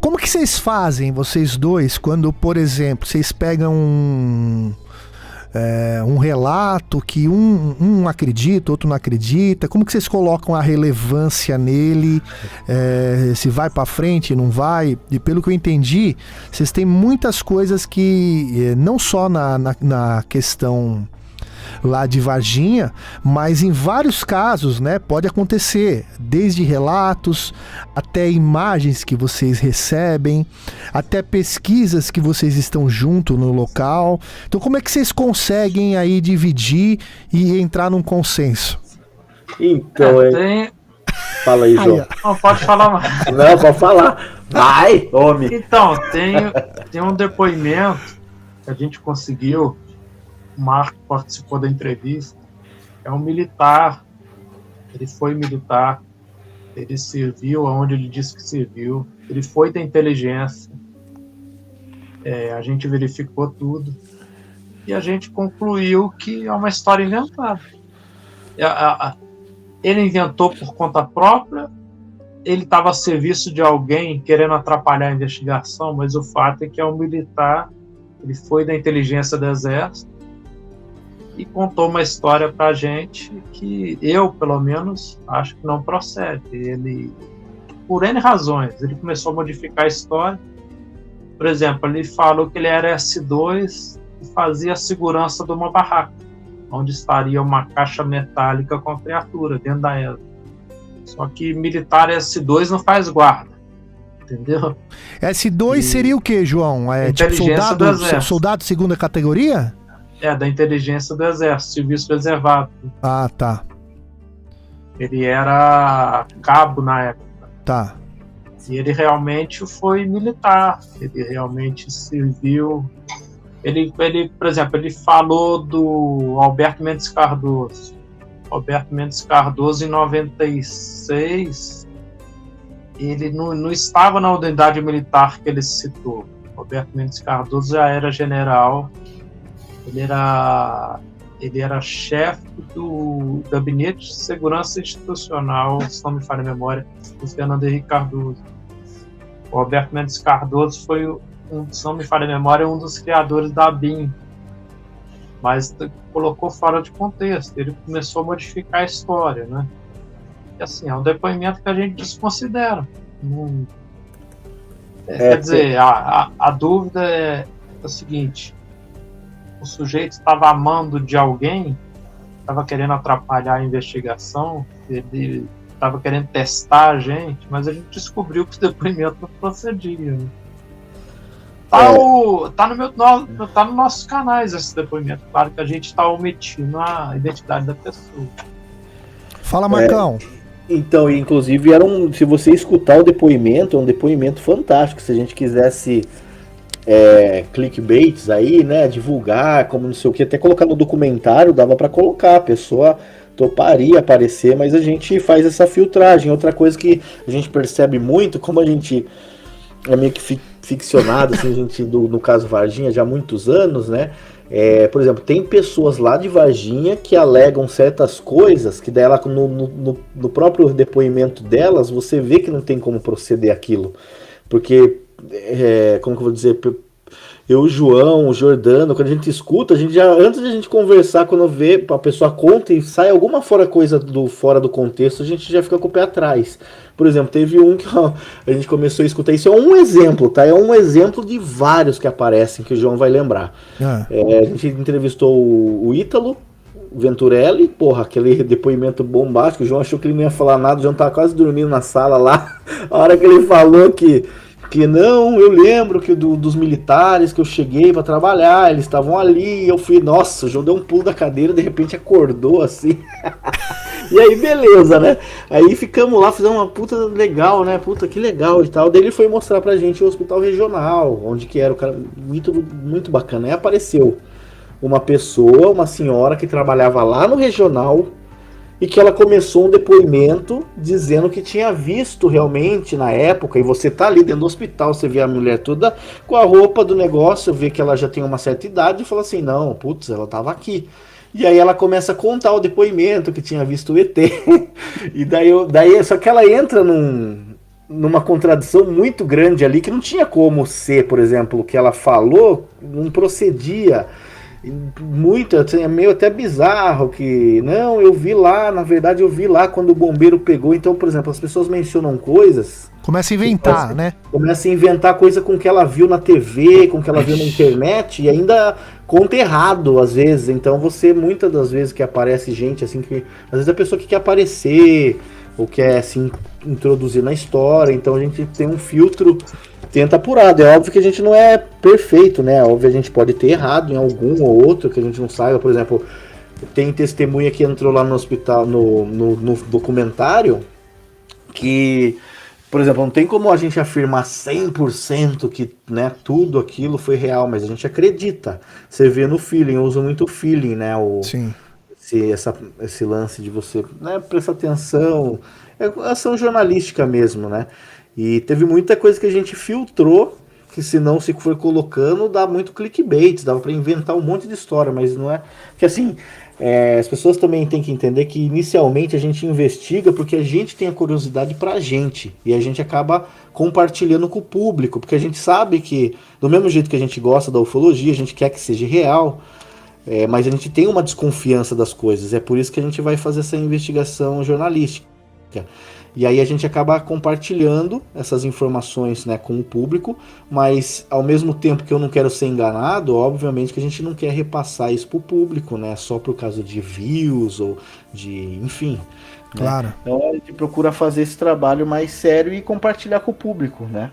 como que vocês fazem, vocês dois, quando, por exemplo, vocês pegam um relato que um acredita, outro não acredita? Como que vocês colocam a relevância nele? Se vai pra frente, não vai? E pelo que eu entendi, vocês têm muitas coisas que, não só na questão lá de Varginha, mas em vários casos, né, pode acontecer, desde relatos, até imagens que vocês recebem, até pesquisas que vocês estão junto no local. Então como é que vocês conseguem aí dividir e entrar num consenso? Então, fala aí, João. Não pode falar mais. Não, pode falar. Vai, homem. Então, tem um depoimento que a gente conseguiu. O Marco participou da entrevista. É um militar. Ele foi militar. Ele serviu onde ele disse que serviu. Ele foi da inteligência. A gente verificou tudo. E a gente concluiu que é uma história inventada. Ele inventou por conta própria. Ele estava a serviço de alguém querendo atrapalhar a investigação, mas o fato é que é um militar. Ele foi da inteligência do Exército e contou uma história pra gente que eu, pelo menos, acho que não procede. Ele, por N razões, ele começou a modificar a história. Por exemplo, ele falou que ele era S2 e fazia a segurança de uma barraca, onde estaria uma caixa metálica com a criatura dentro da ESA. Só que militar S2 não faz guarda, entendeu? S2 seria o que, João? Tipo soldado segunda categoria? Da inteligência do Exército, serviço reservado. Ah, tá. Ele era cabo na época. Tá. E ele realmente foi militar. Ele realmente serviu. Ele, por exemplo, ele falou do Alberto Mendes Cardoso. Alberto Mendes Cardoso, em 96, ele não estava na unidade militar que ele citou. Alberto Mendes Cardoso já era general. Ele era chefe do Gabinete de Segurança Institucional, se não me falha a memória, do Fernando Henrique Cardoso. O Alberto Mendes Cardoso foi, se não me falha a memória, um dos criadores da ABIN, mas colocou fora de contexto. Ele começou a modificar a história, né? E assim, é um depoimento que a gente desconsidera. Quer dizer, a dúvida é o seguinte: o sujeito estava amando de alguém, estava querendo atrapalhar a investigação, ele estava querendo testar a gente, mas a gente descobriu que o depoimento não procedia. Né? Tá nos nossos canais esse depoimento. Claro que a gente está omitindo a identidade da pessoa. Fala, Marcão. Então, inclusive, se você escutar o depoimento, é um depoimento fantástico. Se a gente quisesse clickbaits aí, né, divulgar, como não sei o que, até colocar no documentário, dava para colocar, a pessoa toparia aparecer, mas a gente faz essa filtragem. Outra coisa que a gente percebe muito, como a gente é meio que ficcionado, assim, a gente, no caso Varginha, já há muitos anos, né, por exemplo, tem pessoas lá de Varginha que alegam certas coisas, que daí ela, no próprio depoimento delas, você vê que não tem como proceder aquilo, porque como que eu vou dizer, eu, o João, o Jordano, quando a gente escuta, a gente já, antes de a gente conversar, quando vê, a pessoa conta e sai alguma coisa fora do contexto, a gente já fica com o pé atrás. Por exemplo, teve um que a gente começou a escutar, isso é um exemplo, tá? É um exemplo de vários que aparecem, que o João vai lembrar. A gente entrevistou o Ítalo Venturelli, porra, aquele depoimento bombástico, o João achou que ele não ia falar nada, o João tava quase dormindo na sala lá, a hora que ele falou que não, eu lembro que dos militares que eu cheguei pra trabalhar, eles estavam ali, eu fui, nossa, o João deu um pulo da cadeira, de repente acordou assim, e aí beleza, né, aí ficamos lá, fizemos uma puta legal, né, puta que legal e tal, daí ele foi mostrar pra gente o hospital regional, onde que era o cara, muito bacana, aí apareceu uma senhora que trabalhava lá no regional, e que ela começou um depoimento dizendo que tinha visto realmente na época, e você tá ali dentro do hospital, você vê a mulher toda com a roupa do negócio, vê que ela já tem uma certa idade e fala assim, não, putz, ela tava aqui. E aí ela começa a contar o depoimento que tinha visto o ET. E daí só que ela entra numa contradição muito grande ali, que não tinha como ser, por exemplo, o que ela falou, não procedia. Muito, assim, é meio até bizarro que, não, eu vi lá, na verdade eu vi lá quando o bombeiro pegou. Então, por exemplo, as pessoas mencionam coisas... Começa a inventar, né? Começa a inventar coisa com o que ela viu na TV, com o que ela viu na internet, e ainda conta errado, às vezes. Então você, muitas das vezes que aparece gente, assim, que às vezes a pessoa que quer aparecer, ou quer, assim, introduzir na história, então a gente tem um filtro, tenta apurado. É óbvio que a gente não é perfeito, né? É óbvio que a gente pode ter errado em algum ou outro, que a gente não saiba. Por exemplo, tem testemunha que entrou lá no hospital, no documentário, que... Por exemplo, não tem como a gente afirmar 100% que, né, tudo aquilo foi real, mas a gente acredita. Você vê no feeling, eu uso muito o feeling, né? Sim. Esse lance de você, né, prestar atenção. É ação jornalística mesmo, né? E teve muita coisa que a gente filtrou, que se não se for colocando, dá muito clickbait, dava para inventar um monte de história, mas não é... Que assim... as pessoas também têm que entender que inicialmente a gente investiga porque a gente tem a curiosidade pra gente e a gente acaba compartilhando com o público, porque a gente sabe que do mesmo jeito que a gente gosta da ufologia, a gente quer que seja real, mas a gente tem uma desconfiança das coisas, é por isso que a gente vai fazer essa investigação jornalística. E aí a gente acaba compartilhando essas informações, né, com o público, mas ao mesmo tempo que eu não quero ser enganado, obviamente que a gente não quer repassar isso para o público, né, só por causa de views ou de, enfim. Claro. Né? Então a gente procura fazer esse trabalho mais sério e compartilhar com o público, né?